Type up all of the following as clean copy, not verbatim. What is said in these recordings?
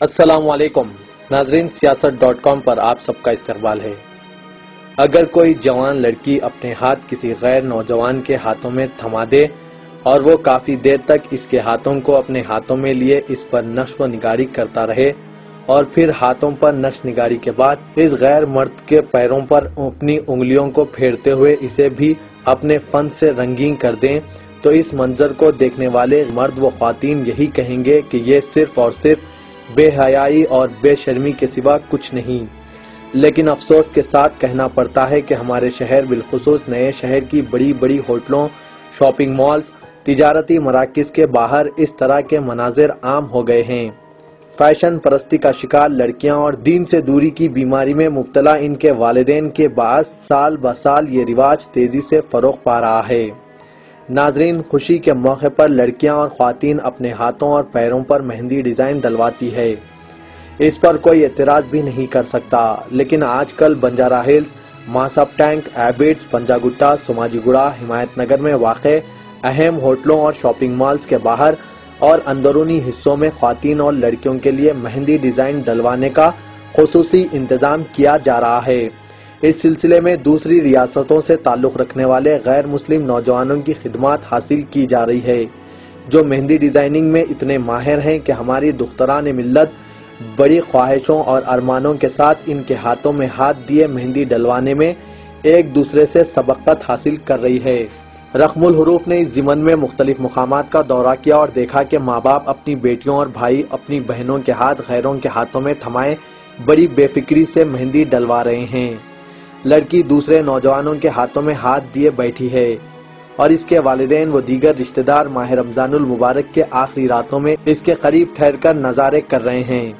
السلام علیکم ناظرین، سیاست.com پر آپ سب کا استقبال ہے۔ اگر کوئی جوان لڑکی اپنے ہاتھ کسی غیر نوجوان کے ہاتھوں میں تھما دے اور وہ کافی دیر تک اس کے ہاتھوں کو اپنے ہاتھوں میں لیے اس پر نقش و نگاری کرتا رہے اور پھر ہاتھوں پر نقش نگاری کے بعد اس غیر مرد کے پیروں پر اپنی انگلیوں کو پھیرتے ہوئے اسے بھی اپنے فن سے رنگین کر دیں، تو اس منظر کو دیکھنے والے مرد و خواتین یہی کہیں گے کہ یہ صرف اور صرف بے حیائی اور بے شرمی کے سوا کچھ نہیں۔ لیکن افسوس کے ساتھ کہنا پڑتا ہے کہ ہمارے شہر، بالخصوص نئے شہر کی بڑی بڑی ہوٹلوں، شاپنگ مالز، تجارتی مراکز کے باہر اس طرح کے مناظر عام ہو گئے ہیں۔ فیشن پرستی کا شکار لڑکیاں اور دین سے دوری کی بیماری میں مبتلا ان کے والدین کے باعث سال بہ سال یہ رواج تیزی سے فروغ پا رہا ہے۔ ناظرین، خوشی کے موقع پر لڑکیاں اور خواتین اپنے ہاتھوں اور پیروں پر مہندی ڈیزائن ڈلواتی ہے، اس پر کوئی اعتراض بھی نہیں کر سکتا۔ لیکن آج کل بنجارہ ہلز، ماسب ٹینک، ایبٹس، پنجا گٹا، سماجی گڑا، حمایت نگر میں واقع اہم ہوٹلوں اور شاپنگ مالز کے باہر اور اندرونی حصوں میں خواتین اور لڑکیوں کے لیے مہندی ڈیزائن ڈلوانے کا خصوصی انتظام کیا جا رہا ہے۔ اس سلسلے میں دوسری ریاستوں سے تعلق رکھنے والے غیر مسلم نوجوانوں کی خدمات حاصل کی جا رہی ہے، جو مہندی ڈیزائننگ میں اتنے ماہر ہیں کہ ہماری دختران ملت بڑی خواہشوں اور ارمانوں کے ساتھ ان کے ہاتھوں میں ہاتھ دیے مہندی ڈلوانے میں ایک دوسرے سے سبقت حاصل کر رہی ہے۔ رقم الحروف نے اس ضمن میں مختلف مقامات کا دورہ کیا اور دیکھا کہ ماں باپ اپنی بیٹیوں اور بھائی اپنی بہنوں کے ہاتھ غیروں کے ہاتھوں میں تھمائے بڑی بے فکری سے مہندی ڈلوا رہے ہیں۔ لڑکی دوسرے نوجوانوں کے ہاتھوں میں ہاتھ دیے بیٹھی ہے اور اس کے والدین و دیگر رشتہ دار ماہ رمضان المبارک کے آخری راتوں میں اس کے قریب ٹھہر کر نظارے کر رہے ہیں۔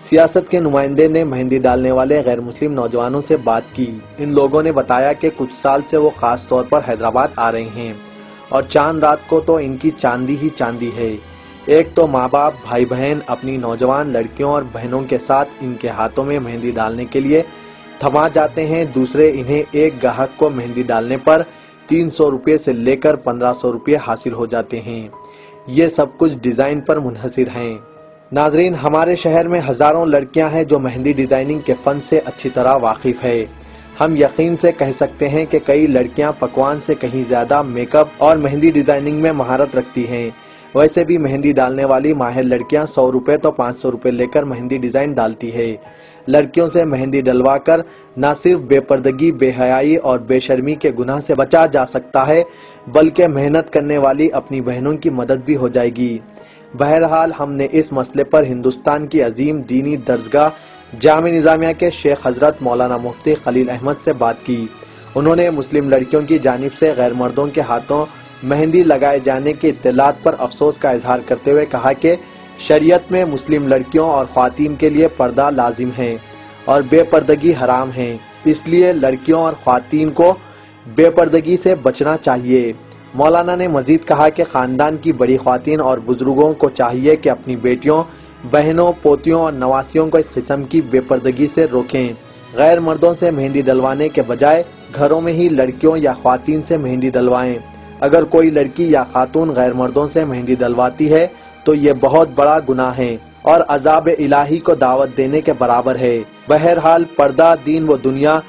سیاست کے نمائندے نے مہندی ڈالنے والے غیر مسلم نوجوانوں سے بات کی۔ ان لوگوں نے بتایا کہ کچھ سال سے وہ خاص طور پر حیدرآباد آ رہے ہیں اور چاند رات کو تو ان کی چاندی ہی چاندی ہے۔ ایک تو ماں باپ، بھائی بہن اپنی نوجوان لڑکیوں اور بہنوں کے ساتھ ان کے ہاتھوں میں مہندی ڈالنے کے لیے تھما جاتے ہیں، دوسرے انہیں ایک گاہک کو مہندی ڈالنے پر 300 روپے سے لے کر 1500 روپے حاصل ہو جاتے ہیں۔ یہ سب کچھ ڈیزائن پر منحصر ہیں۔ ناظرین، ہمارے شہر میں ہزاروں لڑکیاں ہیں جو مہندی ڈیزائننگ کے فن سے اچھی طرح واقف ہے۔ ہم یقین سے کہہ سکتے ہیں کہ کئی لڑکیاں پکوان سے کہیں زیادہ میک اپ اور مہندی ڈیزائننگ میں مہارت رکھتی ہیں۔ ویسے بھی مہندی ڈالنے والی ماہر لڑکیاں 100 روپے تو 500 روپے لے کر مہندی ڈیزائن ڈالتی ہے۔ لڑکیوں سے مہندی ڈلوا کر نہ صرف بے پردگی، بے حیائی اور بے شرمی کے گناہ سے بچا جا سکتا ہے، بلکہ محنت کرنے والی اپنی بہنوں کی مدد بھی ہو جائے گی۔ بہرحال ہم نے اس مسئلے پر ہندوستان کی عظیم دینی درسگاہ جامع نظامیہ کے شیخ حضرت مولانا مفتی خلیل احمد سے بات کی۔ انہوں نے مسلم لڑکیوں کی جانب سے غیر مردوں کے ہاتھوں مہندی لگائے جانے کی اطلاعات پر افسوس کا اظہار کرتے ہوئے کہا کہ شریعت میں مسلم لڑکیوں اور خواتین کے لیے پردہ لازم ہے اور بے پردگی حرام ہے، اس لیے لڑکیوں اور خواتین کو بے پردگی سے بچنا چاہیے۔ مولانا نے مزید کہا کہ خاندان کی بڑی خواتین اور بزرگوں کو چاہیے کہ اپنی بیٹیوں، بہنوں، پوتیوں اور نواسیوں کو اس قسم کی بے پردگی سے روکیں۔ غیر مردوں سے مہندی ڈلوانے کے بجائے گھروں میں ہی لڑکیوں یا خواتین سے مہندی ڈلوائیں۔ اگر کوئی لڑکی یا خاتون غیر مردوں سے مہندی ڈلواتی ہے تو یہ بہت بڑا گناہ ہے اور عذاب الہی کو دعوت دینے کے برابر ہے۔ بہرحال پردہ دین و دنیا